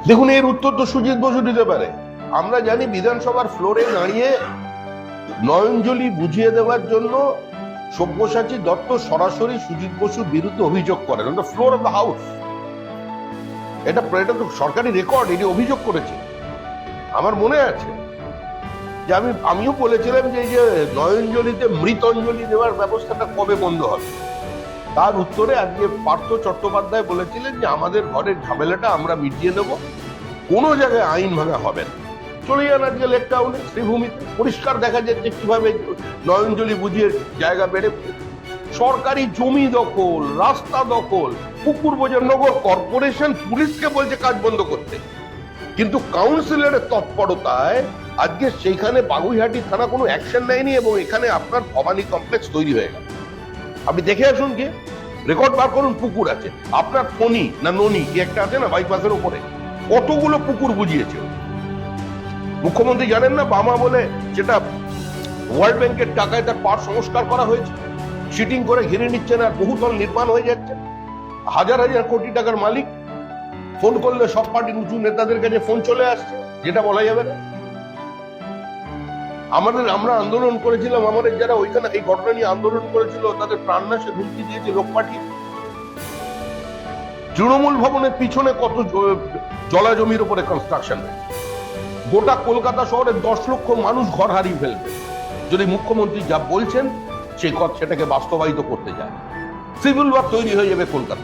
দেখুন, এর উত্তর তো সুজিত বসু দিতে পারে। আমরা জানি বিধানসভার ফ্লোরে দাঁড়িয়ে নয়নজলি বুঝিয়ে দেওয়ার জন্য সব্যসাচী দত্ত সরাসরি সুজিত বসুর বিরুদ্ধে অভিযোগ করেন on the floor of the house. এটা তো সরকারি রেকর্ড, এটি অভিযোগ করেছে। আমার মনে আছে যে আমিও বলেছিলাম যে এই যে নয়নজলিতে মৃতঞ্জলি দেওয়ার ব্যবস্থাটা কবে বন্ধ হবে। তার উত্তরে আজকে পার্থ চট্টোপাধ্যায় বলেছিলেন যে আমাদের ঘরের ঝামেলাটা আমরা মিটিয়ে দেবো, কোনো জায়গায় আইন ভাঙা হবে না। চলে যান আজকে লেক টাউনে, শ্রীভূমিতে পরিষ্কার দেখা যাচ্ছে কিভাবে নয়নজলি বুঝিয়ে জায়গা বেড়ে সরকারি জমি দখল, রাস্তা দখল, পুকুর বোঝার নগর কর্পোরেশন পুলিশকে বলছে কাজ বন্ধ করতে, কিন্তু কাউন্সিলরের তৎপরতায় আজকে সেইখানে বাগুইহাটি থানা কোনো অ্যাকশন নেয়নি এবং এখানে আপনার ভবানী কমপ্লেক্স তৈরি হয়ে গেল। আপনি দেখে আসুন, কি রেকর্ড বার করুন। পুকুর আছে আপনার, ফণি না ননি কি একটা আছে না বাইপাসের উপরে, কতগুলো পুকুর বুঝিয়েছে। মুখ্যমন্ত্রী জানেন না বামা বলে যেটা ওয়ার্ল্ড ব্যাংকের টাকায় তার পার সংস্কার করা হয়েছে, চিটিং করে ঘিরে নিচ্ছেন আর বহুতল নির্মাণ হয়ে যাচ্ছে। হাজার হাজার কোটি টাকার মালিক, ফোন করলে সব পার্টির উঁচু নেতাদের কাছে ফোন চলে আসছে, যেটা বলা যাবে না। আমরা আন্দোলন করেছিলাম, আমাদের যারা ওইখানে এই ঘটনা নিয়ে আন্দোলন করেছিল তাদের প্রাণনাশে হুমকি দিয়েছে লোক পাঠিয়ে। তৃণমূল ভবনের পিছনে কত জলা জমির উপরে কনস্ট্রাকশন হয়েছে। গোটা কলকাতা শহরে 10 লক্ষ মানুষ ঘর হারিয়ে ফেলবে যদি মুখ্যমন্ত্রী যা বলছেন সেটাকে বাস্তবায়িত করতে যায়। সিভিল ওয়ার তৈরি হয়ে যাবে কলকাতা।